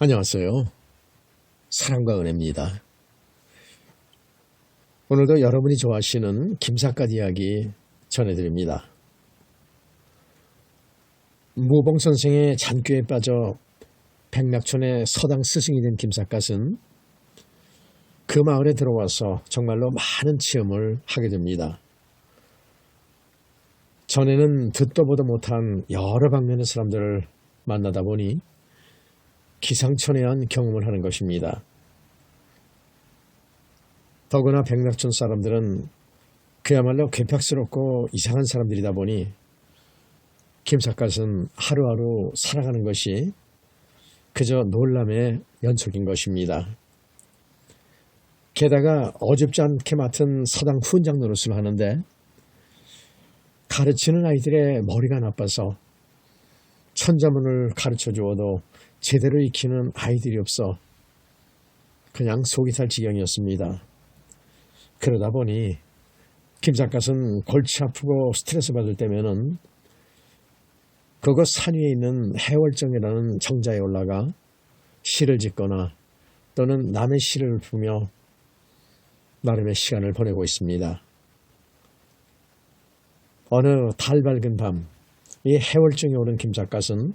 안녕하세요. 사랑과 은혜입니다. 오늘도 여러분이 좋아하시는 김삿갓 이야기 전해드립니다. 무봉 선생의 잔꾀에 빠져 백낙촌의 서당 스승이 된 김삿갓은 그 마을에 들어와서 정말로 많은 체험을 하게 됩니다. 전에는 듣도 보도 못한 여러 방면의 사람들을 만나다 보니 기상천외한 경험을 하는 것입니다. 더구나 백낙촌 사람들은 그야말로 괴팍스럽고 이상한 사람들이다 보니 김삿갓은 하루하루 살아가는 것이 그저 놀람의 연속인 것입니다. 게다가 어줍지 않게 맡은 서당 훈장 노릇을 하는데 가르치는 아이들의 머리가 나빠서 천자문을 가르쳐 주어도 제대로 익히는 아이들이 없어 그냥 속이 탈 지경이었습니다. 그러다 보니 김삿갓은 골치 아프고 스트레스 받을 때면은 그곳 산 위에 있는 해월정이라는 정자에 올라가 시를 짓거나 또는 남의 시를 보며 나름의 시간을 보내고 있습니다. 어느 달 밝은 밤, 이 해월정에 오른 김삿갓은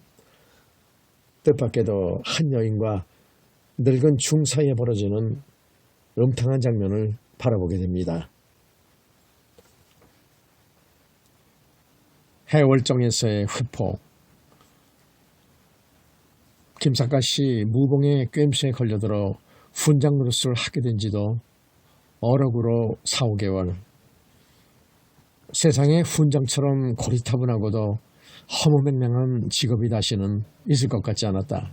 뜻밖에도 한 여인과 늙은 중 사이에 벌어지는 음탕한 장면을 바라보게 됩니다. 해월정에서의 회포. 김삿갓이 무봉의 꿰임새에 걸려들어 훈장 노릇을 하게 된 지도 어록으로 4, 5개월. 세상에 훈장처럼 고리타분하고도 허무맹랑한 직업이 다시는 있을 것 같지 않았다.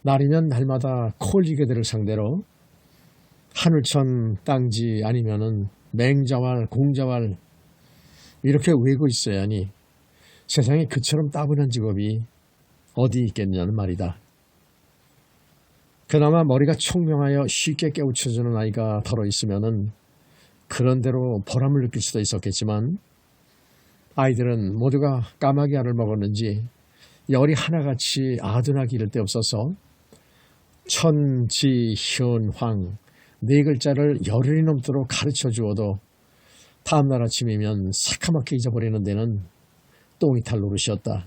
날이면 날마다 콜리게들을 상대로 하늘천 땅지 아니면은 맹자왈 공자왈 이렇게 외고 있어야 하니 세상에 그처럼 따분한 직업이 어디 있겠냐는 말이다. 그나마 머리가 총명하여 쉽게 깨우쳐주는 아이가 덜어 있으면은 그런 대로 보람을 느낄 수도 있었겠지만 아이들은 모두가 까마귀 알을 먹었는지 열이 하나같이 아둔하기 이를 데 없어서 천, 지, 현, 황 네 글자를 열흘이 넘도록 가르쳐 주어도 다음날 아침이면 새카맣게 잊어버리는 데는 똥이 탈 노릇이었다.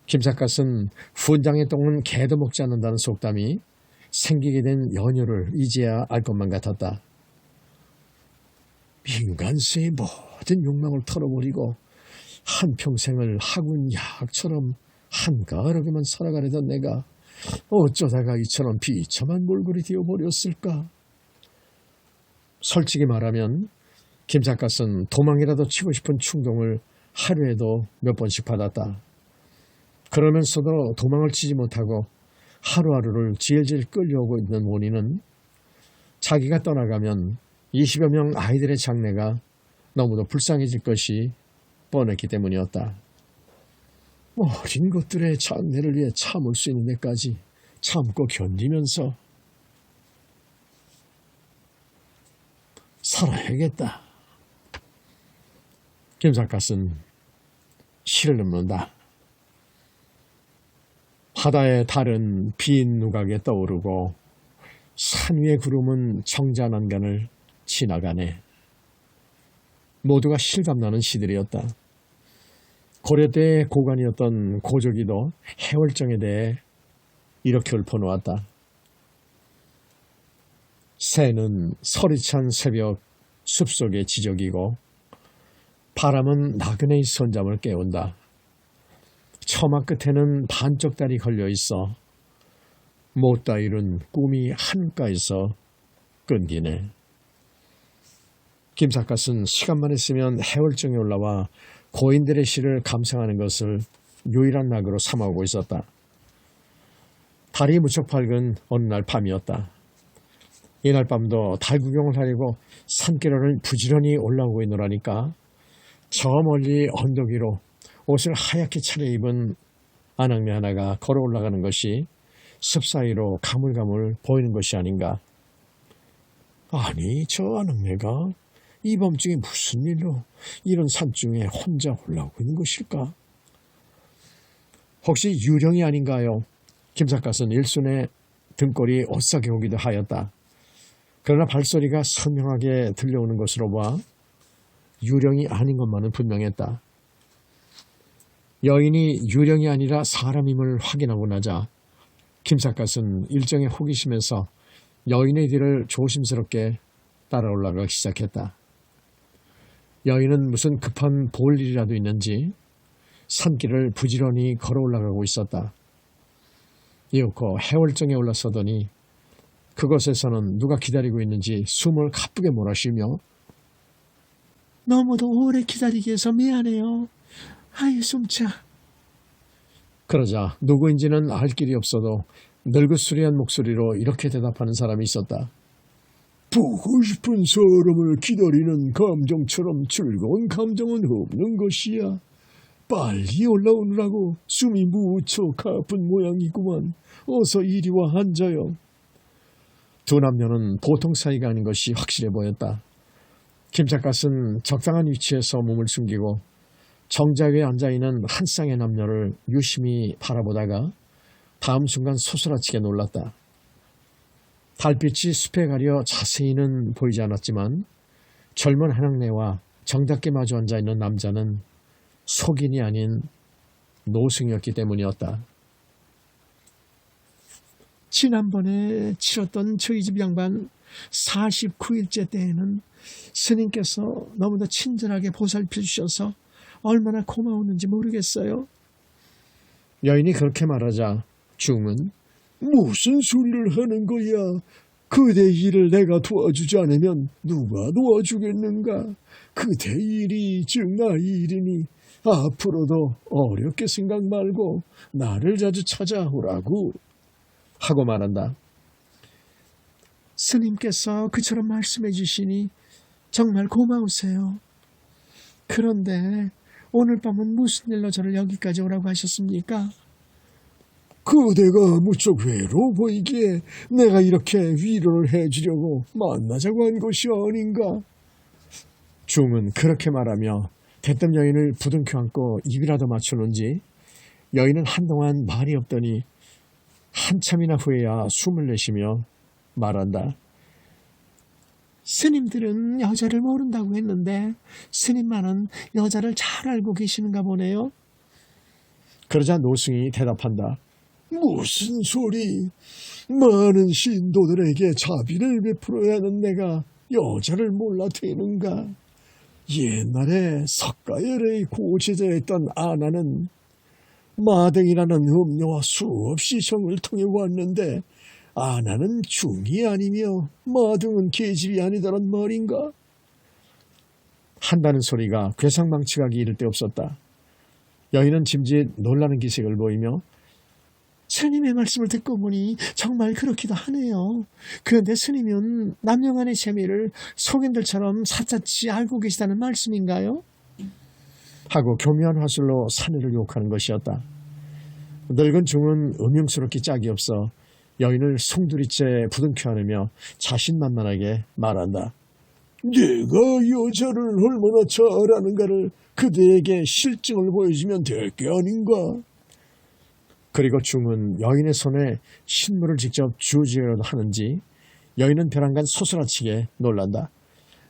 김삿갓은 훈장의 똥은 개도 먹지 않는다는 속담이 생기게 된 연유를 이제야 알 것만 같았다. 인간세의 모든 욕망을 털어버리고 한평생을 학운 약처럼 한가하게만 살아가려던 내가 어쩌다가 이처럼 비참한 몰골이 되어버렸을까. 솔직히 말하면 김삿갓은 도망이라도 치고 싶은 충동을 하루에도 몇 번씩 받았다. 그러면서도 도망을 치지 못하고 하루하루를 질질 끌려오고 있는 원인은 자기가 떠나가면 20여 명 아이들의 장래가 너무도 불쌍해질 것이 뻔했기 때문이었다. 어린 것들의 장래를 위해 참을 수 있는 데까지 참고 견디면서 살아야겠다. 김삿갓은 시를 읊는다. 바다의 달은 빈 누각에 떠오르고 산 위의 구름은 청자난간을 지나가네. 모두가 실감나는 시들이었다. 고려 때의 고관이었던 고조기도 해월정에 대해 이렇게 읊어놓았다. 새는 서리찬 새벽 숲속의 지적이고 바람은 나그네의 선잠을 깨운다. 처마 끝에는 반쪽 달이 걸려있어 못다 이룬 꿈이 한가에서 끊기네. 김삿갓은 시간만 있으면 해월정에 올라와 고인들의 시를 감상하는 것을 유일한 낙으로 삼아오고 있었다. 달이 무척 밝은 어느 날 밤이었다. 이날 밤도 달 구경을 하려고 산길을 부지런히 올라오고 있노라니까 저 멀리 언덕 위로 옷을 하얗게 차려입은 아낙네 하나가 걸어 올라가는 것이 숲 사이로 가물가물 보이는 것이 아닌가. 아니, 저 아낙네가 이 밤중에 무슨 일로 이런 산중에 혼자 올라오고 있는 것일까? 혹시 유령이 아닌가요? 김삿갓은 일순에 등골이 오싹해 오기도 하였다. 그러나 발소리가 선명하게 들려오는 것으로 봐 유령이 아닌 것만은 분명했다. 여인이 유령이 아니라 사람임을 확인하고 나자 김삿갓은 일정의 호기심에서 여인의 뒤를 조심스럽게 따라 올라가기 시작했다. 여인은 무슨 급한 볼 일이라도 있는지 산길을 부지런히 걸어 올라가고 있었다. 이윽고 해월정에 올라서더니 그곳에서는 누가 기다리고 있는지 숨을 가쁘게 몰아쉬며 너무도 오래 기다리게 해서 미안해요. 아유 숨차. 그러자 누구인지는 알 길이 없어도 늙으스리한 목소리로 이렇게 대답하는 사람이 있었다. 보고 싶은 사람을 기다리는 감정처럼 즐거운 감정은 없는 것이야. 빨리 올라오느라고 숨이 무척 가쁜 모양이구만. 어서 이리 와 앉아요. 두 남녀는 보통 사이가 아닌 것이 확실해 보였다. 김삿갓은 적당한 위치에서 몸을 숨기고 정자 위에 앉아있는 한 쌍의 남녀를 유심히 바라보다가 다음 순간 소스라치게 놀랐다. 달빛이 숲에 가려 자세히는 보이지 않았지만 젊은 한학내와 정답게 마주 앉아있는 남자는 속인이 아닌 노승이었기 때문이었다. 지난번에 치렀던 저희 집 양반 49일째 때에는 스님께서 너무도 친절하게 보살펴 주셔서 얼마나 고마웠는지 모르겠어요. 여인이 그렇게 말하자 중은 무슨 소리를 하는 거야? 그대 일을 내가 도와주지 않으면 누가 도와주겠는가? 그대 일이 즉 나의 일이니 앞으로도 어렵게 생각 말고 나를 자주 찾아오라고 하고 말한다. 스님께서 그처럼 말씀해 주시니 정말 고마우세요. 그런데 오늘 밤은 무슨 일로 저를 여기까지 오라고 하셨습니까? 그대가 무척 외로워 보이기에 내가 이렇게 위로를 해주려고 만나자고 한 것이 아닌가? 중은 그렇게 말하며 대뜸 여인을 부둥켜 안고 입이라도 맞추는지 여인은 한동안 말이 없더니 한참이나 후에야 숨을 내쉬며 말한다. 스님들은 여자를 모른다고 했는데 스님만은 여자를 잘 알고 계시는가 보네요. 그러자 노승이 대답한다. 무슨 소리? 많은 신도들에게 자비를 베풀어야 하는 내가 여자를 몰라 되는가? 옛날에 석가열의 고제자였던 아나는 마등이라는 음녀와 수없이 정을 통해 왔는데 아나는 중이 아니며 마등은 계집이 아니다란 말인가? 한다는 소리가 괴상망측하기 이를 데 없었다. 여인은 짐짓 놀라는 기색을 보이며 스님의 말씀을 듣고 보니 정말 그렇기도 하네요. 그런데 스님은 남녀간의 재미를 속인들처럼 사짜치 알고 계시다는 말씀인가요? 하고 교묘한 화술로 사내를 유혹하는 것이었다. 늙은 중은 음흉스럽기 짝이 없어 여인을 송두리째 부둥켜 안으며 자신만만하게 말한다. 내가 여자를 얼마나 잘 아는가를 그대에게 실증을 보여주면 될 게 아닌가? 그리고 중은 여인의 손에 신물을 직접 주어지려도 하는지 여인은 벼랑간 소스라치게 놀란다.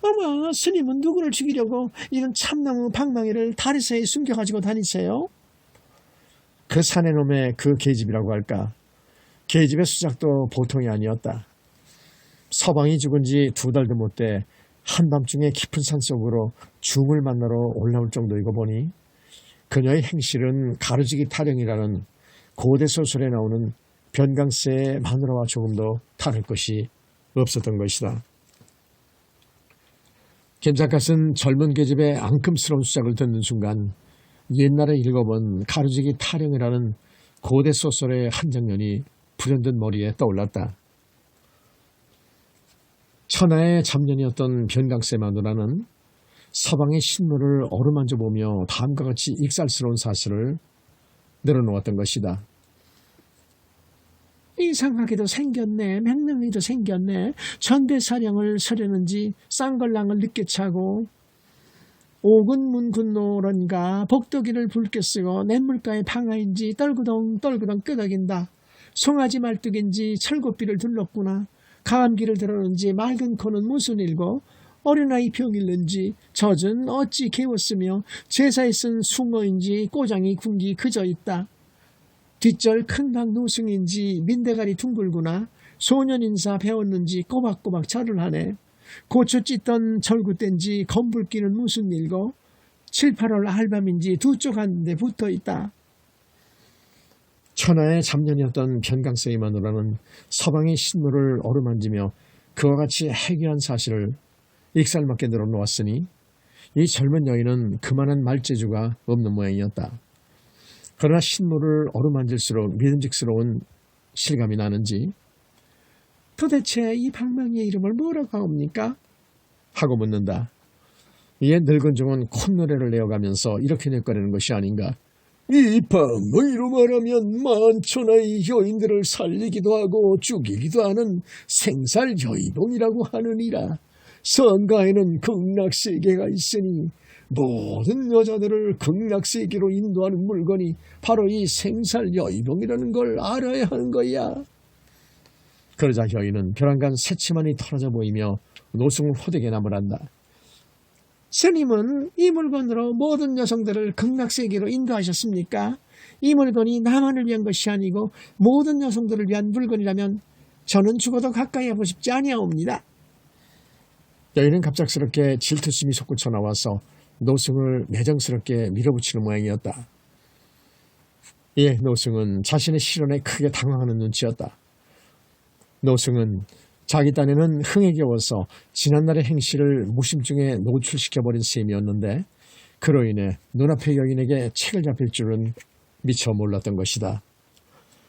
어머, 스님은 누구를 죽이려고 이런 참나무 방망이를 다리사이에 숨겨가지고 다니세요? 그 사내놈의 그 계집이라고 할까. 계집의 수작도 보통이 아니었다. 서방이 죽은 지 2달도 못 돼 한밤중에 깊은 산속으로 중을 만나러 올라올 정도이고 보니 그녀의 행실은 가루지기 타령이라는 고대 소설에 나오는 변강세의 마누라와 조금도 다를 것이 없었던 것이다. 김삿갓은 젊은 계집의 앙큼스러운 수작을 듣는 순간 옛날에 읽어본 가루지기 타령이라는 고대 소설의 한 장면이 불현듯 머리에 떠올랐다. 천하의 잡년이었던 변강세 마누라는 서방의 신물을 어루만져 보며 다음과 같이 익살스러운 사실을 늘어놓았던 것이다. 이상하게도 생겼네. 맹랑이도 생겼네. 전대사령을 서려는지 쌍걸랑을 늦게 차고 오군문 군노런가 복도기를 붉게 쓰고 냇물가에 방아인지 떨구덩 끄덕인다. 송아지 말뚝인지 철곡비를 둘렀구나. 감기를 들었는지 맑은 코는 무슨 일고 어린아이 병일는지 젖은 어찌 개웠으며 제사에 쓴 숭어인지 꼬장이 군기 그저 있다. 뒷절 큰방 노승인지 민대가리 둥글구나. 소년인사 배웠는지 꼬박꼬박 절을 하네. 고추 찢던 절구땐지 검불기는 무슨 일고 7, 8월 알밤인지 두 쪽 한 데 붙어있다. 천하의 잡년이었던 변강성이 마누라는 서방의 신물을 어루만지며 그와 같이 해괴한 사실을 익살맞게 늘어놓았으니 이 젊은 여인은 그만한 말재주가 없는 모양이었다. 그러나 신물을 어루만질수록 믿음직스러운 실감이 나는지 도대체 이 방망이의 이름을 뭐라고 합니까? 하고 묻는다. 이에 늙은 종은 콧노래를 내어가면서 이렇게 내꺼내는 것이 아닌가. 이 방망이로 말하면 만천하의 여인들을 살리기도 하고 죽이기도 하는 생살 여의봉이라고 하느니라. 선가에는 극락세계가 있으니 모든 여자들을 극락세계로 인도하는 물건이 바로 이 생살 여의봉이라는 걸 알아야 하는 거야. 그러자 여인은 벼랑간 새치만이 털어져 보이며 노승을 호되게 나무란다. 스님은 이 물건으로 모든 여성들을 극락세계로 인도하셨습니까? 이 물건이 나만을 위한 것이 아니고 모든 여성들을 위한 물건이라면 저는 죽어도 가까이 하고 싶지 아니하옵니다. 여인은 갑작스럽게 질투심이 솟구쳐 나와서 노승을 매정스럽게 밀어붙이는 모양이었다. 이에 노승은 자신의 실언에 크게 당황하는 눈치였다. 노승은 자기 딴에는 흥에 겨워서 지난날의 행실을 무심중에 노출시켜버린 셈이었는데 그로 인해 눈앞의 여인에게 책을 잡힐 줄은 미처 몰랐던 것이다.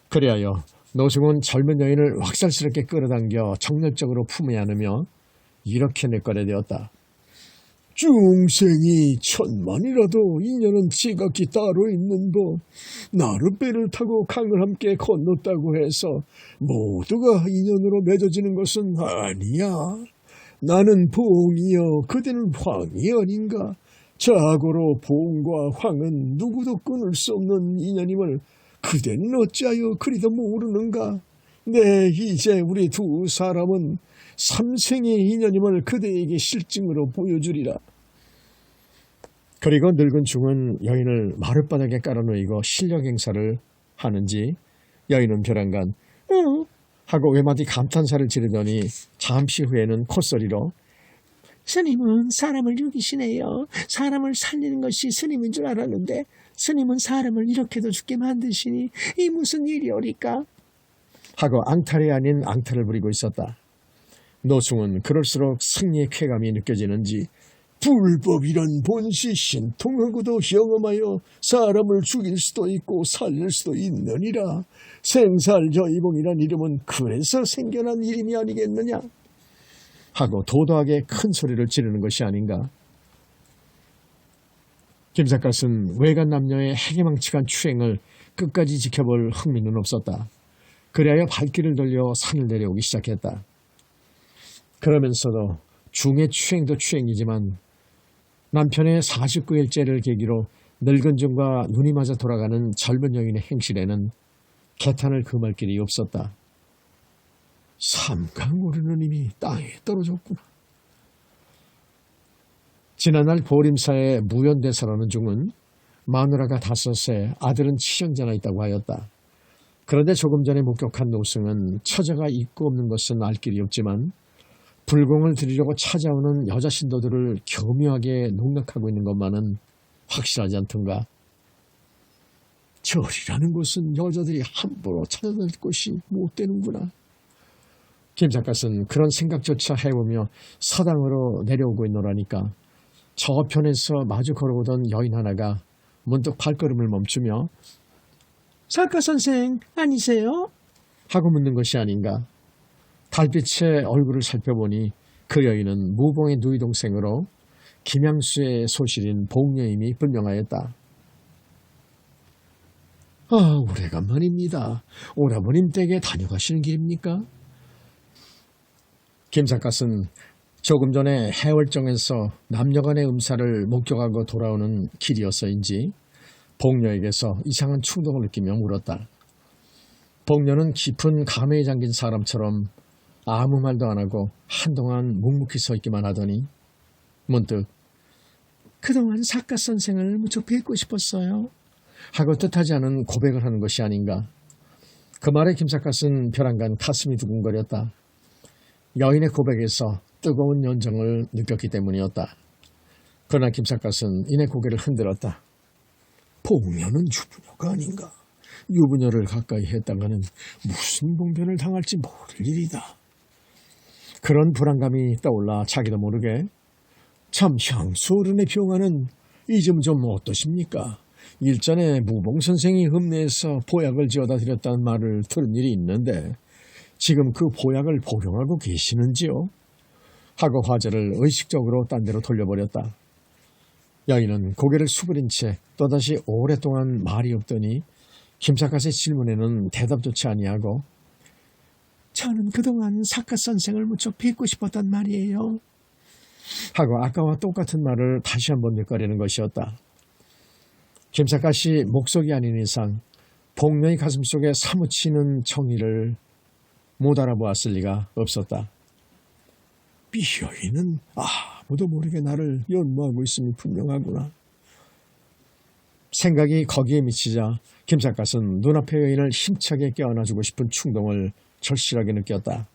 그리하여 노승은 젊은 여인을 확살스럽게 끌어당겨 정열적으로 품에 안으며 이렇게 내꺼내되었다. 중생이 천만이라도 인연은 지각이 따로 있는 법. 나룻배를 타고 강을 함께 건넜다고 해서 모두가 인연으로 맺어지는 것은 아니야. 나는 봉이여 그대는 황이 아닌가. 자고로 봉과 황은 누구도 끊을 수 없는 인연임을 그대는 어찌하여 그리도 모르는가. 네, 이제 우리 두 사람은 삼생의 인연임을 그대에게 실증으로 보여주리라. 그리고 늙은 중은 여인을 마룻바닥에 깔아놓이고 실력 행사를 하는지 여인은 벼랑간 응? 하고 외마디 감탄사를 지르더니 잠시 후에는 콧소리로 스님은 사람을 죽이시네요. 사람을 살리는 것이 스님인 줄 알았는데 스님은 사람을 이렇게도 죽게 만드시니 이 무슨 일이오리까? 하고 앙탈이 아닌 앙탈을 부리고 있었다. 노승은 그럴수록 승리의 쾌감이 느껴지는지 불법이란 본시 신통하고도 형엄하여 사람을 죽일 수도 있고 살릴 수도 있느니라. 생살여의봉이란 이름은 그래서 생겨난 이름이 아니겠느냐. 하고 도도하게 큰 소리를 지르는 것이 아닌가. 김삿갓은 외간 남녀의 해괴망측한 추행을 끝까지 지켜볼 흥미는 없었다. 그리하여 발길을 돌려 산을 내려오기 시작했다. 그러면서도 중의 추행도 추행이지만 남편의 49일째를 계기로 늙은 중과 눈이 맞아 돌아가는 젊은 여인의 행실에는 개탄을 금할 길이 없었다. 삼강 오르는 힘이 땅에 떨어졌구나. 지난날 보림사의 무연대사라는 중은 마누라가 5세, 아들은 치정자나 있다고 하였다. 그런데 조금 전에 목격한 노승은 처자가 있고 없는 것은 알 길이 없지만 불공을 드리려고 찾아오는 여자 신도들을 교묘하게 농락하고 있는 것만은 확실하지 않던가. 절이라는 곳은 여자들이 함부로 찾아다닐 곳이 못 되는구나. 김삿갓은 그런 생각조차 해보며 서당으로 내려오고 있노라니까 저편에서 마주 걸어오던 여인 하나가 문득 발걸음을 멈추며 작가선생 아니세요? 하고 묻는 것이 아닌가. 달빛의 얼굴을 살펴보니 그 여인은 무봉의 누이 동생으로 김양수의 소실인 봉여임이 분명하였다. 아, 오래간만입니다. 오라버님 댁에 다녀가시는 길입니까? 김삿갓은 조금 전에 해월정에서 남녀간의 음사를 목격하고 돌아오는 길이어서인지 복녀에게서 이상한 충동을 느끼며 물었다. 복녀는 깊은 감회에 잠긴 사람처럼 아무 말도 안 하고 한동안 묵묵히 서 있기만 하더니 문득 그동안 사카 선생을 무척 뵙고 싶었어요. 하고 뜻하지 않은 고백을 하는 것이 아닌가. 그 말에 김삿갓은 벼랑간 가슴이 두근거렸다. 여인의 고백에서 뜨거운 연정을 느꼈기 때문이었다. 그러나 김삿갓은 이내 고개를 흔들었다. 복녀는 유부녀가 아닌가. 유부녀를 가까이 했다가는 무슨 봉변을 당할지 모를 일이다. 그런 불안감이 떠올라 자기도 모르게 참 향수 어른의 병화는 이 점 좀 어떠십니까? 일전에 무봉 선생이 읍내에서 보약을 지어다 드렸다는 말을 들은 일이 있는데 지금 그 보약을 복용하고 계시는지요? 하고 화제를 의식적으로 딴 데로 돌려버렸다. 여인은 고개를 수그린 채 또다시 오랫동안 말이 없더니 김삿갓의 질문에는 대답조차 아니하고 저는 그동안 사카 선생을 무척 뵙고 싶었단 말이에요. 하고 아까와 똑같은 말을 다시 한번 되거리는 것이었다. 김삿갓이 목속이 아닌 이상 복녀의 가슴속에 사무치는 정의를 못 알아보았을 리가 없었다. 이 여인은 아무도 모르게 나를 연모하고 있음이 분명하구나. 생각이 거기에 미치자 김삿갓은 눈앞의 여인을 힘차게 껴안아주고 싶은 충동을 절실하게 느꼈다.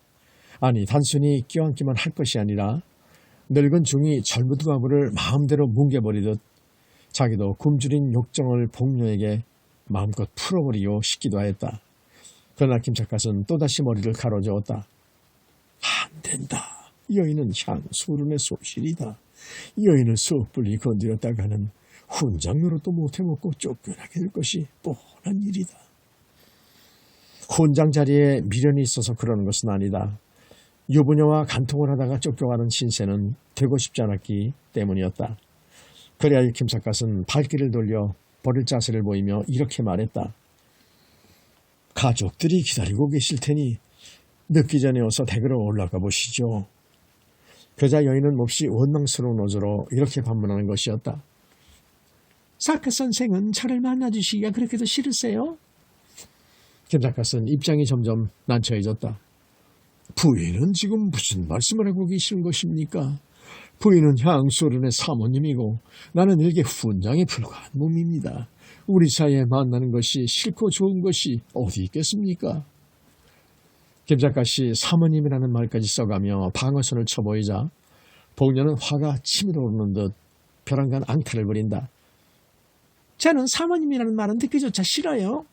아니 단순히 껴안기만 할 것이 아니라 늙은 중이 젊은 과부를 마음대로 뭉개버리듯 자기도 굶주린 욕정을 복녀에게 마음껏 풀어버리고 싶기도 하였다. 그러나 김삿갓은 또다시 머리를 가로저었다. 안 된다. 여인은 향수른의 소실이다. 여인을 섣불리 건드렸다가는 훈장 노릇도 못해먹고 쫓겨나게 될 것이 뻔한 일이다. 훈장 자리에 미련이 있어서 그러는 것은 아니다. 유부녀와 간통을 하다가 쫓겨가는 신세는 되고 싶지 않았기 때문이었다. 그래야 김삿갓은 발길을 돌려 버릴 자세를 보이며 이렇게 말했다. 가족들이 기다리고 계실 테니 늦기 전에 어서 댁으로 올라가 보시죠. 그자 여인은 몹시 원망스러운 어조로 이렇게 반문하는 것이었다. 사카 선생은 저를 만나주시기가 그렇게도 싫으세요? 김삿갓은 입장이 점점 난처해졌다. 부인은 지금 무슨 말씀을 하고 계시는 것입니까? 부인은 향수 어른의 사모님이고 나는 일개 훈장에 불과한 몸입니다. 우리 사이에 만나는 것이 싫고 좋은 것이 어디 있겠습니까? 김삿갓이 사모님이라는 말까지 써가며 방어선을 쳐보이자 복녀는 화가 치밀어 오르는 듯 벼랑간 앙탈을 부린다. 저는 사모님이라는 말은 듣기조차 싫어요.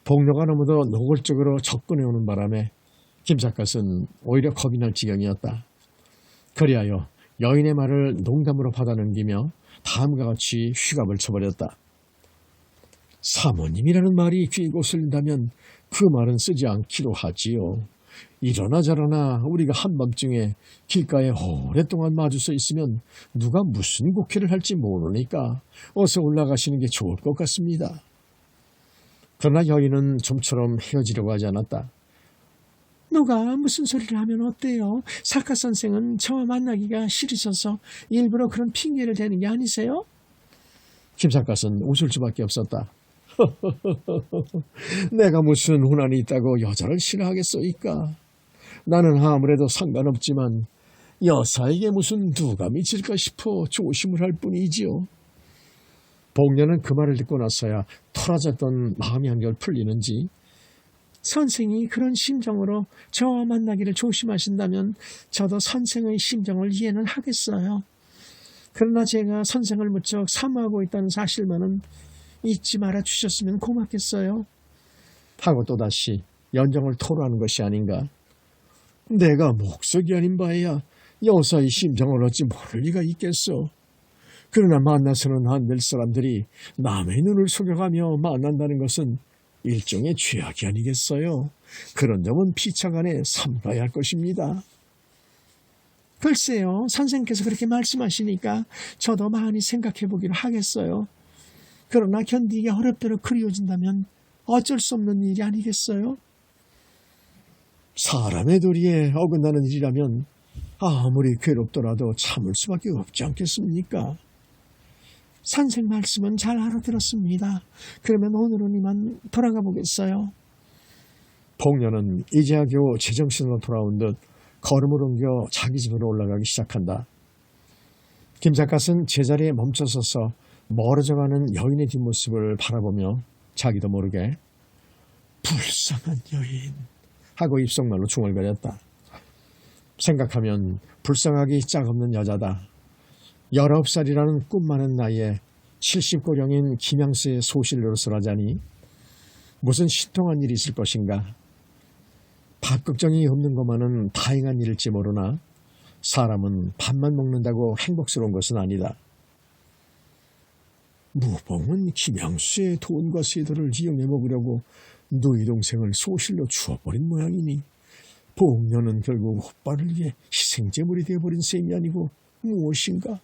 복녀가 너무도 노골적으로 접근해오는 바람에 김삿갓은 오히려 겁이 날 지경이었다. 그리하여 여인의 말을 농담으로 받아넘기며 다음과 같이 휘갑을 쳐버렸다. 사모님이라는 말이 귀에 거슬린다면 그 말은 쓰지 않기로 하지요. 이러나 저러나 우리가 한밤중에 길가에 오랫동안 마주서 있으면 누가 무슨 곡해를 할지 모르니까 어서 올라가시는 게 좋을 것 같습니다. 그러나 여인은 좀처럼 헤어지려고 하지 않았다. 누가 무슨 소리를 하면 어때요? 사카 선생은 저와 만나기가 싫으셔서 일부러 그런 핑계를 대는 게 아니세요? 김삿갓은 웃을 수밖에 없었다. 내가 무슨 혼란이 있다고 여자를 싫어하겠소이까. 나는 아무래도 상관없지만 여사에게 무슨 누가 미칠까 싶어 조심을 할 뿐이지요. 복녀는 그 말을 듣고 나서야 털어졌던 마음이 한결 풀리는지 선생이 그런 심정으로 저와 만나기를 조심하신다면 저도 선생의 심정을 이해는 하겠어요. 그러나 제가 선생을 무척 사모하고 있다는 사실만은 잊지 말아 주셨으면 고맙겠어요. 하고 또다시 연정을 토로하는 것이 아닌가. 내가 목석이 아닌 바에야 여사의 심정을 어찌 모를 리가 있겠소. 그러나 만나서는 안 될 사람들이 남의 눈을 속여가며 만난다는 것은 일종의 죄악이 아니겠어요. 그런 점은 피차간에 삼가야 할 것입니다. 글쎄요, 선생께서 그렇게 말씀하시니까 저도 많이 생각해 보기로 하겠어요. 그러나 견디기 어렵도록 그리워진다면 어쩔 수 없는 일이 아니겠어요? 사람의 도리에 어긋나는 일이라면 아무리 괴롭더라도 참을 수밖에 없지 않겠습니까? 선생 말씀은 잘 알아들었습니다. 그러면 오늘은 이만 돌아가 보겠어요. 복녀는 이제야 겨우 제정신으로 돌아온 듯 걸음을 옮겨 자기 집으로 올라가기 시작한다. 김삿갓은 제자리에 멈춰서서 멀어져가는 여인의 뒷모습을 바라보며 자기도 모르게 불쌍한 여인 하고 입속말로 중얼거렸다. 생각하면 불쌍하기 짝없는 여자다. 19살이라는 꿈 많은 나이에 70고령인 김양수의 소실로 쓰러자니 무슨 신통한 일이 있을 것인가. 밥 걱정이 없는 것만은 다행한 일일지 모르나 사람은 밥만 먹는다고 행복스러운 것은 아니다. 무봉은 김양수의 돈과 세도를 이용해 먹으려고 누이 동생을 소실로 주어버린 모양이니 복녀는 결국 오빠를 위해 희생제물이 되어버린 셈이 아니고 무엇인가?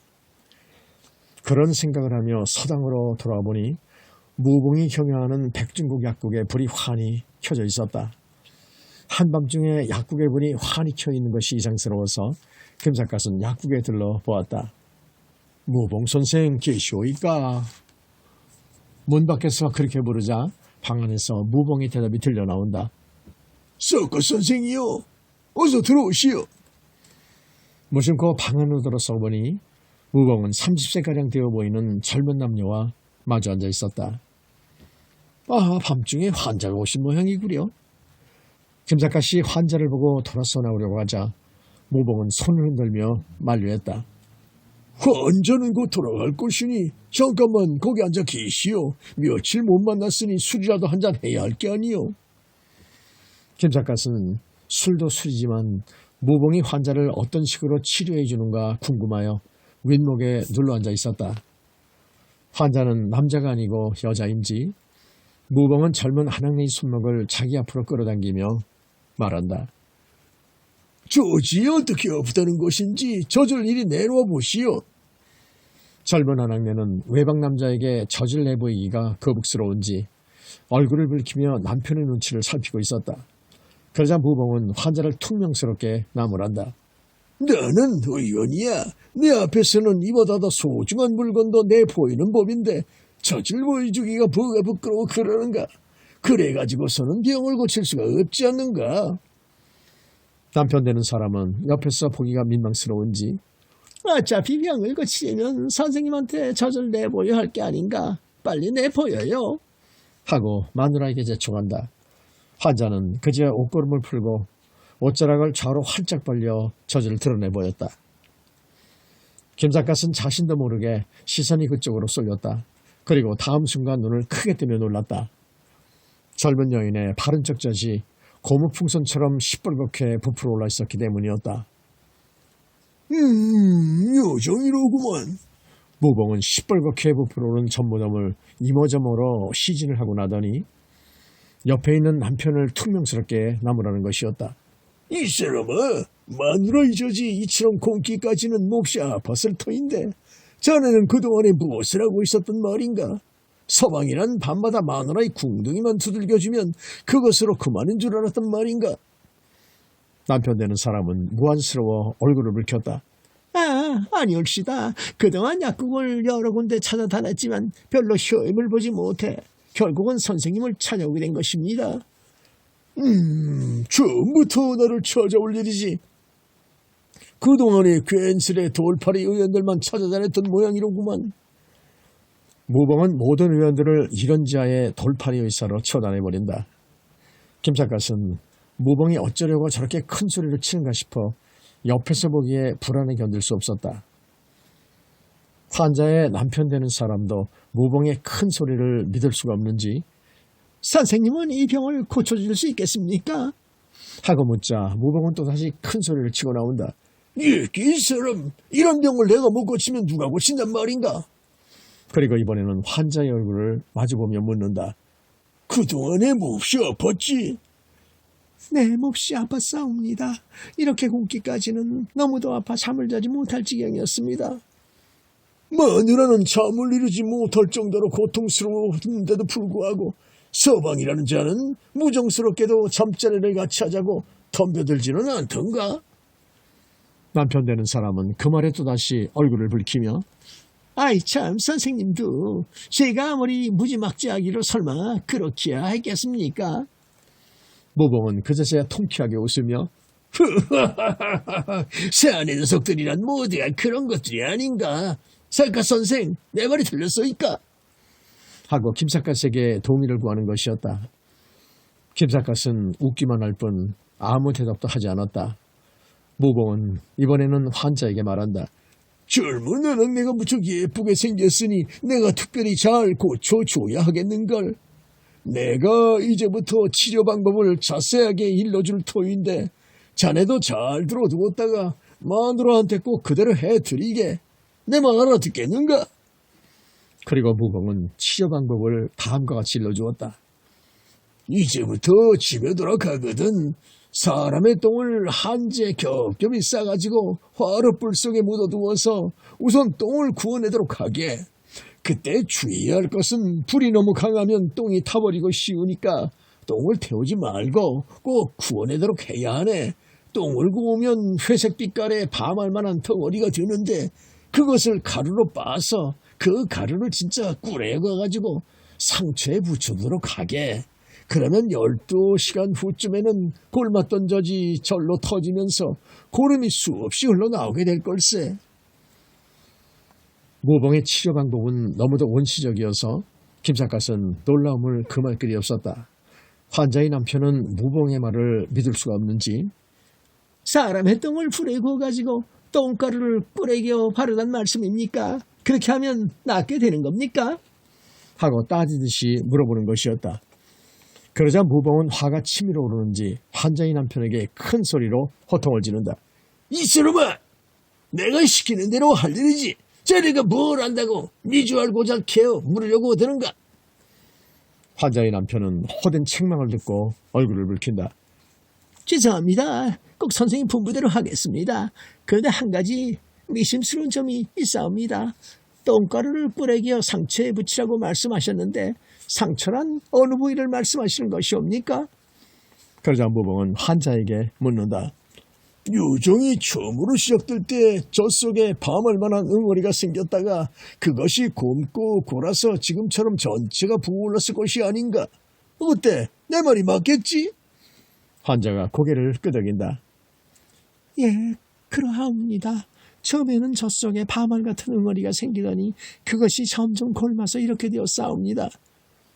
그런 생각을 하며 서당으로 돌아와 보니 무봉이 경영하는 백중국 약국에 불이 환히 켜져 있었다. 한밤중에 약국에 불이 환히 켜 있는 것이 이상스러워서 김삿갓은 약국에 들러 보았다. 무봉 선생 계시오이까? 문 밖에서 그렇게 부르자 방 안에서 무봉의 대답이 들려 나온다. 썩거 선생이요. 어서 들어오시오. 무심코 방 안으로 들어서 보니 무봉은 30세가량 되어 보이는 젊은 남녀와 마주 앉아 있었다. 아, 밤중에 환자가 오신 모양이구려. 김삿갓이 환자를 보고 돌아서 나오려고 하자 무봉은 손을 흔들며 만류했다. 환자는 곧 돌아갈 것이니 잠깐만 거기 앉아 계시오. 며칠 못 만났으니 술이라도 한잔 해야 할 게 아니오. 김삿갓은 술도 술이지만 무봉이 환자를 어떤 식으로 치료해 주는가 궁금하여 윗목에 눌러앉아 있었다. 환자는 남자가 아니고 여자인지 무봉은 젊은 한학내의 손목을 자기 앞으로 끌어당기며 말한다. 조지 어떻게 없다는 것인지 젖을 이리 내놓아 보시오. 젊은 한학내는 외박 남자에게 젖을 내보이기가 거북스러운지 얼굴을 붉히며 남편의 눈치를 살피고 있었다. 그러자 무봉은 환자를 퉁명스럽게 나무란다. 나는 의원이야. 내 앞에서는 이보다 더 소중한 물건도 내보이는 법인데 젖을 보여주기가 뭐가 부끄러워 그러는가. 그래가지고서는 병을 고칠 수가 없지 않는가. 남편 되는 사람은 옆에서 보기가 민망스러운지 어차피 병을 고치려면 선생님한테 젖을 내보여야 할 게 아닌가. 빨리 내보여요. 하고 마누라에게 제청한다. 환자는 그제야 옷걸음을 풀고 옷자락을 좌로 활짝 벌려 젖을 드러내 보였다. 김삿갓은 자신도 모르게 시선이 그쪽으로 쏠렸다. 그리고 다음 순간 눈을 크게 뜨며 놀랐다. 젊은 여인의 바른 쪽 젖이 고무풍선처럼 시뻘겋게 부풀어 올라 있었기 때문이었다. 요정이로구만. 무봉은 시뻘겋게 부풀어 오른 젖무덤을 이모저모로 시진을 하고 나더니 옆에 있는 남편을 퉁명스럽게 나무라는 것이었다. 이 사람아, 마누라의 젖이 이처럼 공기까지는 몹시 아팠을 터인데 자네는 그동안에 무엇을 하고 있었단 말인가? 서방이란 밤마다 마누라의 궁둥이만 두들겨주면 그것으로 그만인 줄 알았단 말인가? 남편 되는 사람은 무안스러워 얼굴을 붉혔다. 아니올시다. 그동안 약국을 여러 군데 찾아다녔지만 별로 효임을 보지 못해 결국은 선생님을 찾아오게 된 것입니다. 처음부터 나를 찾아올 일이지. 그동안에 괜스레 돌팔이 의원들만 찾아다녔던 모양이로구만. 무봉은 모든 의원들을 이런 지하에 돌팔이 의사로 처단해버린다. 김삿갓은 무봉이 어쩌려고 저렇게 큰 소리를 치는가 싶어 옆에서 보기에 불안해 견딜 수 없었다. 환자의 남편 되는 사람도 무봉의 큰 소리를 믿을 수가 없는지 선생님은 이 병을 고쳐줄 수 있겠습니까? 하고 묻자 무봉은 또다시 큰 소리를 치고 나온다. 이 사람, 이런 병을 내가 못 고치면 누가 고친단 말인가? 그리고 이번에는 환자의 얼굴을 마주보며 묻는다. 그동안에 몹시 아팠지? 네, 몹시 아팠사옵니다. 이렇게 굶기까지는 너무도 아파 잠을 자지 못할 지경이었습니다. 마누라는 잠을 이루지 못할 정도로 고통스러웠는데도 불구하고 서방이라는 자는 무정스럽게도 잠자리를 같이 하자고 덤벼들지는 않던가? 남편 되는 사람은 그 말에 또다시 얼굴을 붉히며 아이 참 선생님도 제가 아무리 무지막지하기로 설마 그렇게야 했겠습니까? 모봉은 그제서야 통쾌하게 웃으며 사내 녀석들이란 모두가 그런 것들이 아닌가. 작가 선생, 내 말이 틀렸소이까? 하고 김삿갓에게 동의를 구하는 것이었다. 김삿갓은 웃기만 할 뿐 아무 대답도 하지 않았다. 모봉은 이번에는 환자에게 말한다. 젊은 너는 내가 무척 예쁘게 생겼으니 내가 특별히 잘 고쳐줘야 하겠는걸. 내가 이제부터 치료 방법을 자세하게 일러줄 터인데 자네도 잘 들어두었다가 마누라한테 꼭 그대로 해드리게. 내 말 알아듣겠는가? 그리고 모봉은 치료 방법을 다음과 같이 일러주었다. 이제부터 집에 돌아가거든 사람의 똥을 한지에 겹겹이 싸가지고 화롯불 속에 묻어두어서 우선 똥을 구워내도록 하게. 그때 주의해야 할 것은 불이 너무 강하면 똥이 타버리고 쉬우니까 똥을 태우지 말고 꼭 구워내도록 해야 하네. 똥을 구우면 회색 빛깔의 밤알 만한 덩어리가 되는데 그것을 가루로 빻아서 그 가루를 진짜 꿀에 가가지고 상처에 붙여두도록 하게. 그러면 12시간 후쯤에는 골맞던 젖이 절로 터지면서 고름이 수없이 흘러나오게 될 걸세. 모봉의 치료 방법은 너무도 원시적이어서 김삿갓은 놀라움을 금할 길이 없었다. 환자의 남편은 모봉의 말을 믿을 수가 없는지 사람의 똥을 불에 구워가지고 똥가루를 꿀에 겨워 바르란 말씀입니까? 그렇게 하면 낫게 되는 겁니까? 하고 따지듯이 물어보는 것이었다. 그러자 모봉은 화가 치밀어 오르는지 환자의 남편에게 큰 소리로 호통을 지른다. 이놈아! 내가 시키는 대로 할 일이지. 자네가 뭘 안다고 니 줄 알고 잘케어 물으려고 드는가? 환자의 남편은 호된 책망을 듣고 얼굴을 붉힌다. 죄송합니다. 꼭 선생님 분부대로 하겠습니다. 그런데 한 가지 미심스러운 점이 있사옵니다. 똥가루를 꿀에 기어 상처에 붙이라고 말씀하셨는데 상처란 어느 부위를 말씀하시는 것이옵니까? 그러자 모봉은 환자에게 묻는다. 유종이 처음으로 시작될 때 젖속에 밤알 만한 응어리가 생겼다가 그것이 곰고 골아서 지금처럼 전체가 부어올랐을 것이 아닌가? 어때? 내 말이 맞겠지? 환자가 고개를 끄덕인다. 예, 그러하옵니다. 처음에는 젖속에 밤알 같은 응어리가 생기더니 그것이 점점 골마서 이렇게 되었사옵니다.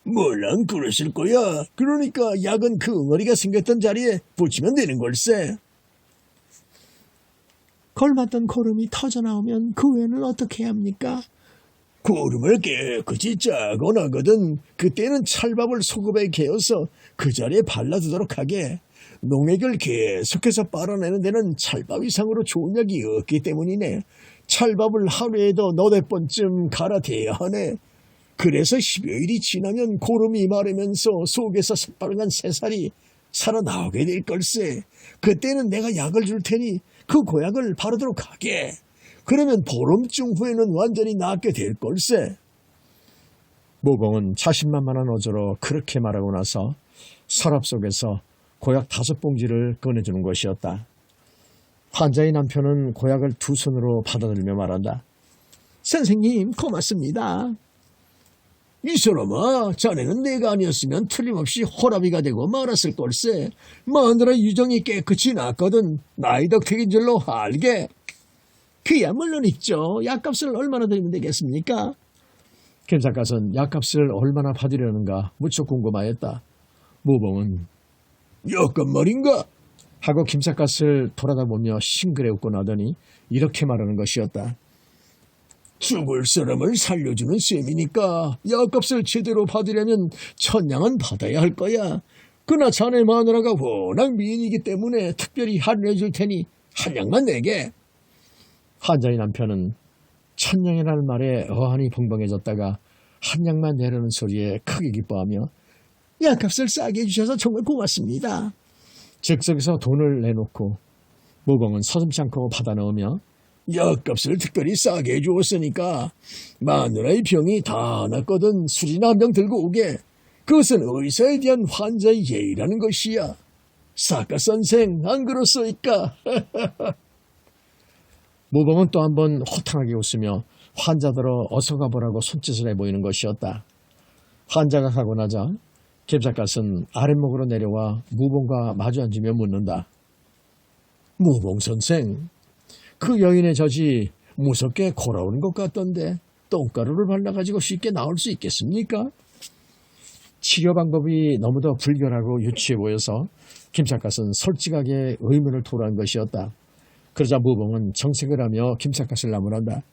몰랑 그러실 거야. 그러니까 약은 그 응어리가 생겼던 자리에 붙이면 되는 걸세. 걸맞던 고름이 터져나오면 그 후에는 어떻게 해야 합니까? 고름을 깨끗이 짜고 나거든. 그때는 찰밥을 소금에 개어서 그 자리에 발라두도록 하게. 농액을 계속해서 빨아내는 데는 찰밥 이상으로 좋은 약이 없기 때문이네. 찰밥을 하루에도 너댓 번쯤 갈아대야 하네. 그래서 10여일이 지나면 고름이 마르면서 속에서 새빨간 새살이 살아나오게 될 걸세. 그때는 내가 약을 줄 테니 그 고약을 바르도록 하게. 그러면 보름쯤 후에는 완전히 낫게 될 걸세. 모봉은 자신만만한 어조로 그렇게 말하고 나서 서랍 속에서 고약 5봉지를 꺼내주는 것이었다. 환자의 남편은 고약을 두 손으로 받아들며 말한다. 선생님 고맙습니다. 이 사람아, 자네는 내가 아니었으면 틀림없이 호라비가 되고 말았을 걸세. 마누라 유정이 깨끗이 났거든. 나이 덕택인 줄로 알게. 그야 물론 있죠. 약값을 얼마나 드리면 되겠습니까? 김삿갓은 약값을 얼마나 받으려는가 무척 궁금하였다. 모봉은 약간 말인가? 하고 김삿갓을 돌아다보며 싱그레 웃고 나더니 이렇게 말하는 것이었다. 죽을 사람을 살려주는 셈이니까 약값을 제대로 받으려면 천냥은 받아야 할 거야. 그러나 자네 마누라가 워낙 미인이기 때문에 특별히 할인해 줄 테니 한 냥만 내게. 환자의 남편은 천냥이라는 말에 어안이 벙벙해졌다가 한 냥만 내려는 소리에 크게 기뻐하며 약값을 싸게 해주셔서 정말 고맙습니다. 즉석에서 돈을 내놓고 모봉은 서슴지 않고 받아 넣으며 약값을 특별히 싸게 해주었으니까 마누라의 병이 다 났거든 술이나 한 병 들고 오게. 그것은 의사에 대한 환자의 예의라는 것이야. 사카 선생 안 그렇소이까? 모범은 또 한 번 호탕하게 웃으며 환자들어 어서 가보라고 손짓을 해보이는 것이었다. 환자가 가고 나자 김삿갓은 아랫목으로 내려와 무봉과 마주 앉으며 묻는다. 무봉 선생, 그 여인의 젖이 무섭게 골아오는 것 같던데 똥가루를 발라가지고 쉽게 나올 수 있겠습니까? 치료 방법이 너무도 불결하고 유치해 보여서 김삿갓은 솔직하게 의문을 토로한 것이었다. 그러자 무봉은 정색을 하며 김삿갓을 나무란다.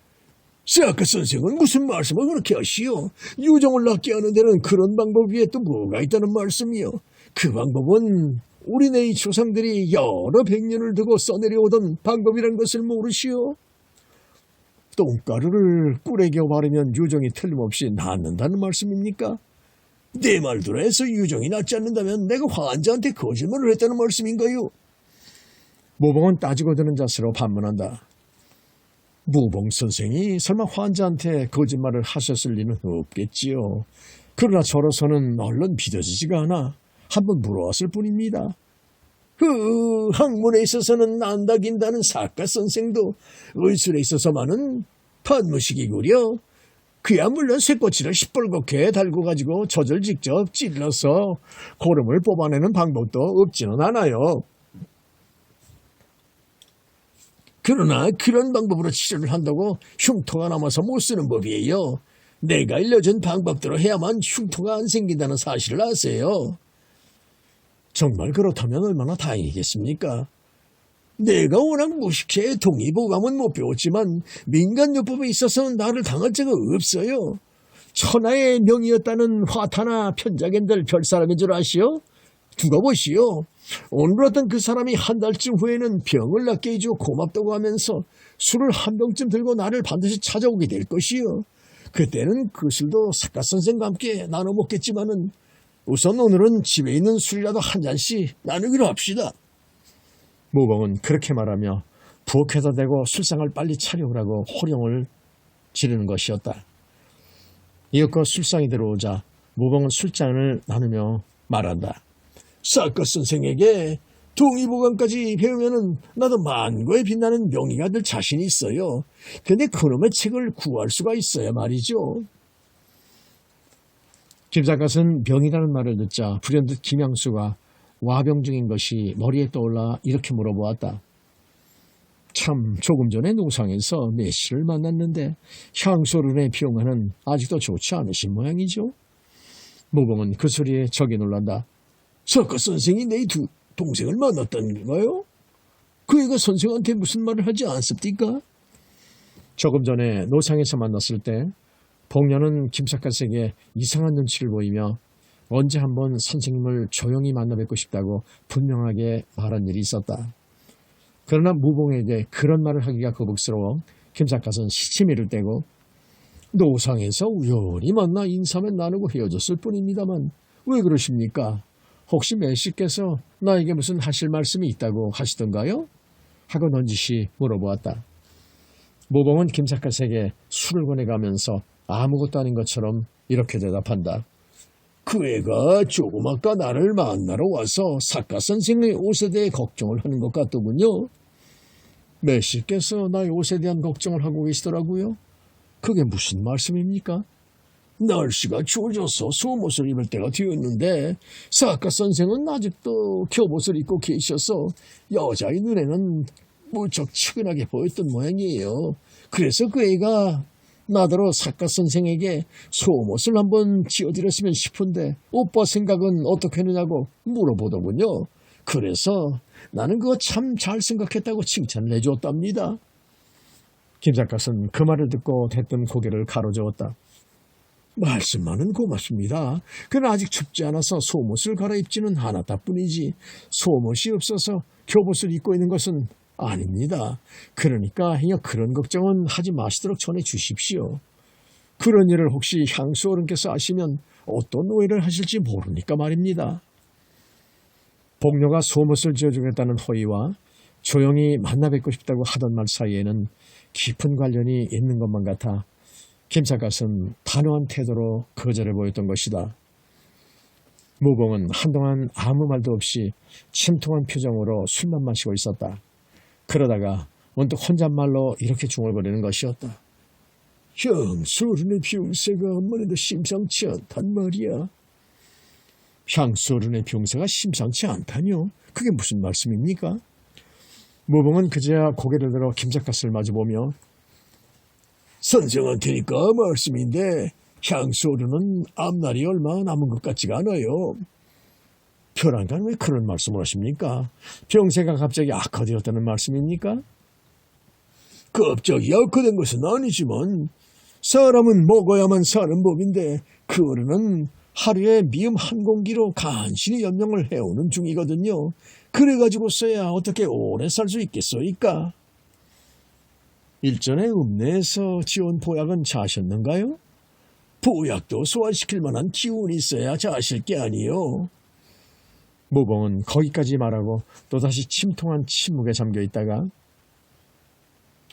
사카 선생은 무슨 말씀을 그렇게 하시오? 유정을 낫게 하는 데는 그런 방법 위에 또 뭐가 있다는 말씀이요? 그 방법은 우리네 조상들이 여러 백년을 두고 써내려오던 방법이란 것을 모르시오? 똥가루를 꿀에 겨워 바르면 유정이 틀림없이 낫는다는 말씀입니까? 내 말대로 해서 유정이 낫지 않는다면 내가 환자한테 거짓말을 했다는 말씀인가요? 모봉은 따지고 드는 자세로 반문한다. 무봉 선생이 설마 환자한테 거짓말을 하셨을 리는 없겠지요. 그러나 저로서는 얼른 믿어지지가 않아 한번 물어왔을 뿐입니다. 학문에 있어서는 난다긴다는 사카 선생도 의술에 있어서만은 판무식이구려. 그야 물론 쇠꼬치를 시뻘겋게 달고 가지고 젖을 직접 찔러서 고름을 뽑아내는 방법도 없지는 않아요. 그러나 그런 방법으로 치료를 한다고 흉터가 남아서 못 쓰는 법이에요. 내가 알려준 방법대로 해야만 흉터가 안 생긴다는 사실을 아세요. 정말 그렇다면 얼마나 다행이겠습니까? 내가 워낙 무식해 동의보감은 못 배웠지만 민간요법에 있어서는 나를 당할 자가 없어요. 천하의 명이었다는 화타나 편자견들 별사람인 줄 아시오? 두고 보시오. 오늘 어떤 그 사람이 한 달쯤 후에는 병을 낫게 해주고 고맙다고 하면서 술을 한 병쯤 들고 나를 반드시 찾아오게 될 것이요. 그때는 그 술도 사카 선생과 함께 나눠 먹겠지만은 우선 오늘은 집에 있는 술이라도 한 잔씩 나누기로 합시다. 모봉은 그렇게 말하며 부엌에다 대고 술상을 빨리 차려오라고 호령을 지르는 것이었다. 이윽고 술상이 들어오자 모봉은 술잔을 나누며 말한다. 사카 선생에게 동의보감까지 배우면은 나도 만고에 빛나는 명의가 될 자신이 있어요. 근데 그놈의 책을 구할 수가 있어야 말이죠. 김삿갓은 병이라는 말을 듣자 불현듯 김양수가 와병 중인 것이 머리에 떠올라 이렇게 물어보았다. 참 조금 전에 노상에서 내씨를 만났는데 향소른의 병화는 아직도 좋지 않으신 모양이죠. 모봉은 그 소리에 적이 놀란다. 사카 선생이 내 두 동생을 만났다는 건가요? 그 애가 선생한테 무슨 말을 하지 않습니까? 조금 전에 노상에서 만났을 때 복녀는 김삿갓에게 이상한 눈치를 보이며 언제 한번 선생님을 조용히 만나 뵙고 싶다고 분명하게 말한 일이 있었다. 그러나 무봉에게 그런 말을 하기가 거북스러워 김삿갓은 시치미를 떼고 노상에서 우연히 만나 인사만 나누고 헤어졌을 뿐입니다만 왜 그러십니까? 혹시 매씨께서 나에게 무슨 하실 말씀이 있다고 하시던가요? 하고 넌지시 물어보았다. 모봉은 김삿갓에게 술을 권해가면서 아무것도 아닌 것처럼 이렇게 대답한다. 그 애가 조금 아까 나를 만나러 와서 사카 선생의 옷에 대해 걱정을 하는 것 같더군요. 매씨께서 나의 옷에 대한 걱정을 하고 계시더라고요. 그게 무슨 말씀입니까? 날씨가 추워져서 속옷을 입을 때가 되었는데 사카 선생은 아직도 겹옷을 입고 계셔서 여자의 눈에는 무척 측은하게 보였던 모양이에요. 그래서 그 애가 나더러 사카 선생에게 속옷을 한번 지어드렸으면 싶은데 오빠 생각은 어떻게 하느냐고 물어보더군요. 그래서 나는 그거 참 잘 생각했다고 칭찬을 해주었답니다. 김삿갓은 그 말을 듣고 대뜸 고개를 가로저었다. 말씀만은 고맙습니다. 그러나 아직 춥지 않아서 속옷을 갈아입지는 않았다 뿐이지 속옷이 없어서 겹옷을 입고 있는 것은 아닙니다. 그러니까 그런 걱정은 하지 마시도록 전해주십시오. 그런 일을 혹시 향수 어른께서 아시면 어떤 오해를 하실지 모르니까 말입니다. 복녀가 속옷을 지어주겠다는 호의와 조용히 만나 뵙고 싶다고 하던 말 사이에는 깊은 관련이 있는 것만 같아 김삿갓은 단호한 태도로 거절해 보였던 것이다. 모봉은 한동안 아무 말도 없이 침통한 표정으로 술만 마시고 있었다. 그러다가 문득 혼잣말로 이렇게 중얼거리는 것이었다. 향수어른의 병세가 암만 해도 심상치 않단 말이야. 향수어른의 병세가 심상치 않다뇨? 그게 무슨 말씀입니까? 무봉은 그제야 고개를 들어 김작가스를 마주보며 선생한테니까 말씀인데 향수어른은 앞날이 얼마 남은 것 같지가 않아요. 벼랑간 왜 그런 말씀을 하십니까? 병세가 갑자기 악화되었다는 말씀입니까? 갑자기 악화된 것은 아니지만 사람은 먹어야만 사는 법인데 그 어른은 하루에 미음 한 공기로 간신히 연명을 해오는 중이거든요. 그래가지고서야 어떻게 오래 살 수 있겠소이까? 일전에 읍내에서 지온 보약은 자셨는가요? 보약도 소화시킬 만한 기운이 있어야 자실 게 아니요. 무봉은 거기까지 말하고 또다시 침통한 침묵에 잠겨 있다가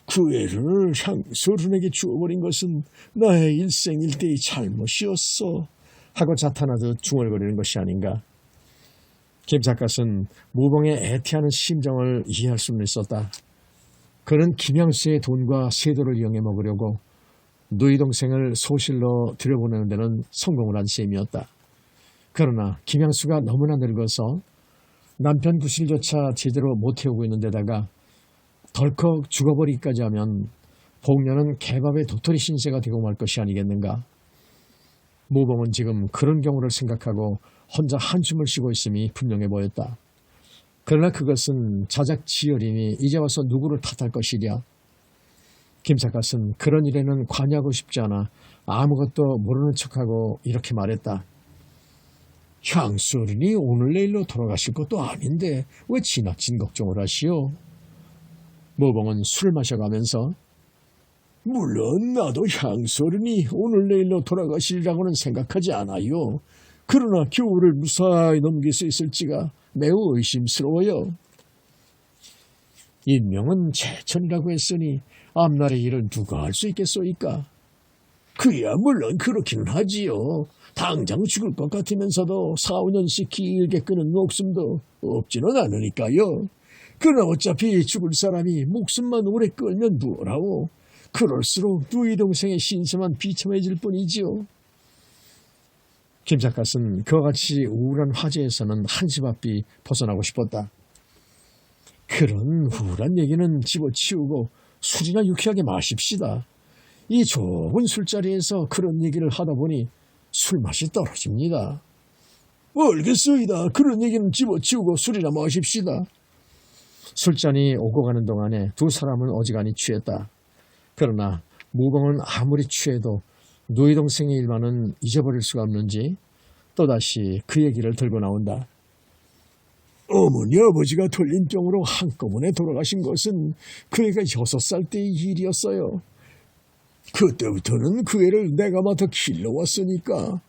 그 애를 향수어른에게 주어버린 것은 나의 일생일대의 잘못이었어 하고 자탄하듯 중얼거리는 것이 아닌가. 김작갓은 무봉의 애태하는 심정을 이해할 수는 있었다. 그는 김양수의 돈과 세도를 이용해 먹으려고 누이 동생을 소실로 들여보내는 데는 성공을 한 셈이었다. 그러나 김양수가 너무나 늙어서 남편 구실조차 제대로 못 해오고 있는 데다가 덜컥 죽어버리기까지 하면 복녀는 개밥의 도토리 신세가 되고 말 것이 아니겠는가. 무봉은 지금 그런 경우를 생각하고 혼자 한숨을 쉬고 있음이 분명해 보였다. 그러나 그것은 자작지혈이니 이제 와서 누구를 탓할 것이랴. 김삿갓은 그런 일에는 관여하고 싶지 않아 아무것도 모르는 척하고 이렇게 말했다. 향수어른이 오늘 내일로 돌아가실 것도 아닌데 왜 지나친 걱정을 하시오? 무봉은 술을 마셔가면서 물론 나도 향수어른이 오늘 내일로 돌아가시리라고는 생각하지 않아요. 그러나 겨울을 무사히 넘길 수 있을지가 매우 의심스러워요. 인명은 제천이라고 했으니 앞날의 일을 누가 할 수 있겠소이까? 그야 물론 그렇기는 하지요. 당장 죽을 것 같으면서도 4, 5년씩 길게 끄는 목숨도 없지는 않으니까요. 그러나 어차피 죽을 사람이 목숨만 오래 끌면 뭐라오. 그럴수록 누이 동생의 신세만 비참해질 뿐이지요. 김삿갓은 그와 같이 우울한 화제에서는 한시 앞이 벗어나고 싶었다. 그런 우울한 얘기는 집어치우고 술이나 유쾌하게 마십시다. 이 좁은 술자리에서 그런 얘기를 하다 보니 술맛이 떨어집니다. 알겠소이다. 그런 얘기는 집어치우고 술이나 마십시다. 술잔이 오고 가는 동안에 두 사람은 어지간히 취했다. 그러나 무봉은 아무리 취해도 누이 동생의 일만은 잊어버릴 수가 없는지 또다시 그 얘기를 들고 나온다. 어머니 아버지가 돌림병으로 한꺼번에 돌아가신 것은 그 애가 6살 때의 일이었어요. 그때부터는 그 애를 내가 맡아 길러왔으니까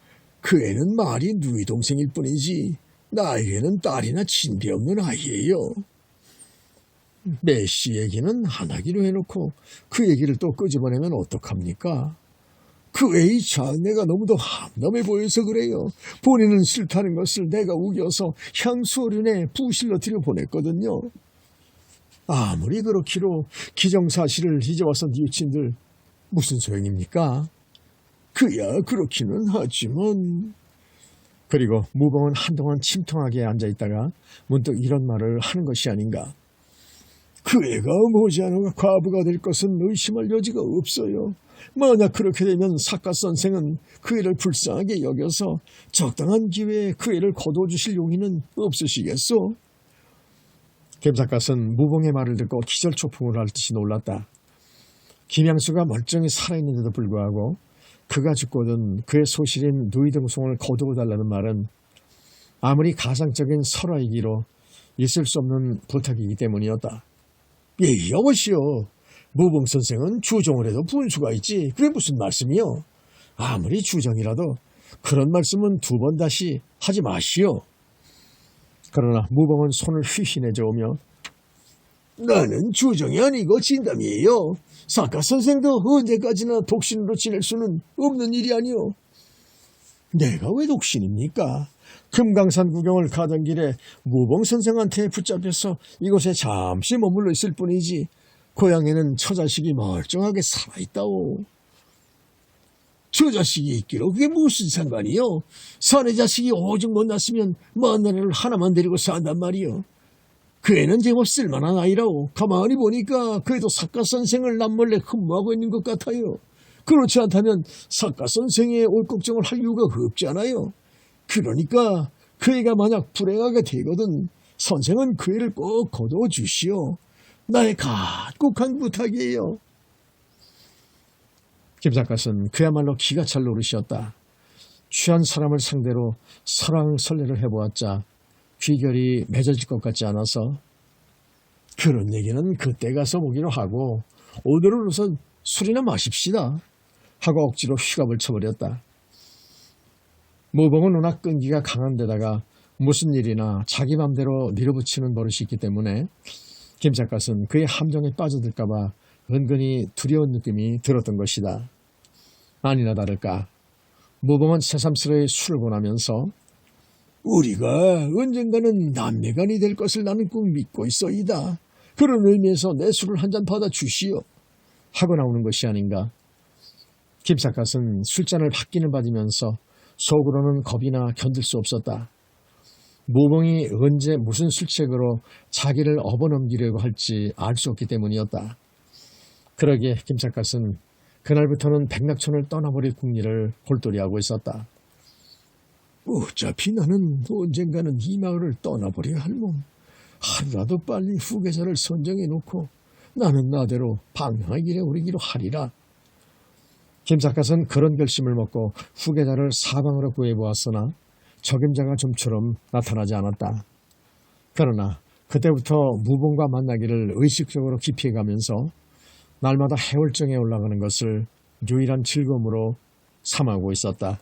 그 애는 말이 누이 동생일 뿐이지 나에게는 딸이나 친비 없는 아이예요. 내씨 얘기는 안 하기로 해놓고 그 얘기를 또 끄집어내면 어떡합니까? 그 애의 장래가 너무도 함담해 보여서 그래요. 본인은 싫다는 것을 내가 우겨서 향수어른에 부실러 들여보냈거든요. 아무리 그렇기로 기정사실을 이제 와서 뉘우친들 무슨 소용입니까? 그야 그렇기는 하지만... 그리고 무봉은 한동안 침통하게 앉아있다가 문득 이런 말을 하는 것이 아닌가. 그 애가 머지않아 과부가 될 것은 의심할 여지가 없어요. 만약 그렇게 되면 삿갓 선생은 그 애를 불쌍하게 여겨서 적당한 기회에 그 애를 거둬주실 용의는 없으시겠소? 김삿갓은 무봉의 말을 듣고 기절초풍을 할 듯이 놀랐다. 김양수가 멀쩡히 살아있는데도 불구하고 그가 죽거든 그의 소실인 누이 동생을 거두어달라는 말은 아무리 가상적인 설화이기로 있을 수 없는 부탁이기 때문이었다. 예, 여보시오. 무봉 선생은 주정을 해도 분수가 있지. 그게 무슨 말씀이요? 아무리 주정이라도 그런 말씀은 2번 다시 하지 마시오. 그러나 무봉은 손을 휘휘 내저으며 나는 주정이 아니고 진담이에요. 삿갓 선생도 언제까지나 독신으로 지낼 수는 없는 일이 아니오. 내가 왜 독신입니까? 금강산 구경을 가던 길에 무봉 선생한테 붙잡혀서 이곳에 잠시 머물러 있을 뿐이지 고향에는 처자식이 멀쩡하게 살아있다오. 처자식이 있기로 그게 무슨 상관이요? 사내 자식이 오죽 못났으면 마누라를 하나만 데리고 산단 말이요. 그 애는 제법 쓸만한 아이라오. 가만히 보니까 그래도 사과선생을 남몰래 흠모하고 있는 것 같아요. 그렇지 않다면 사과선생의 올 걱정을 할 이유가 없잖아요. 그러니까 그 애가 만약 불행하게 되거든 선생은 그 애를 꼭 거두어 주시오. 나의 간곡한 부탁이에요. 김삿갓은 그야말로 기가 찰 노릇이었다. 취한 사람을 상대로 설왕설래를 해보았자 귀결이 맺어질 것 같지 않아서 그런 얘기는 그때 가서 보기로 하고 오늘은 우선 술이나 마십시다 하고 억지로 휘갑을 쳐버렸다. 무봉은 워낙 끈기가 강한 데다가 무슨 일이나 자기 맘대로 밀어붙이는 버릇이 있기 때문에 김삿갓은 그의 함정에 빠져들까봐 은근히 두려운 느낌이 들었던 것이다. 아니나 다를까 무봉은 새삼스레 술을 권하면서 우리가 언젠가는 남매간이 될 것을 나는 꼭 믿고 있어이다. 그런 의미에서 내 술을 한 잔 받아 주시오. 하고 나오는 것이 아닌가. 김삿갓은 술잔을 받기는 받으면서 속으로는 겁이나 견딜 수 없었다. 무봉이 언제 무슨 술책으로 자기를 업어넘기려고 할지 알 수 없기 때문이었다. 그러기에 김삿갓은 그날부터는 백낙천을 떠나버릴 궁리를 골똘히하고 있었다. 어차피 나는 언젠가는 이 마을을 떠나버려야 할 몸. 하루라도 빨리 후계자를 선정해놓고 나는 나대로 방향의 길에 오르기로 하리라. 김삿갓은 그런 결심을 먹고 후계자를 사방으로 구해보았으나 적임자가 좀처럼 나타나지 않았다. 그러나 그때부터 무봉과 만나기를 의식적으로 기피해가면서 날마다 해월정에 올라가는 것을 유일한 즐거움으로 삼하고 있었다.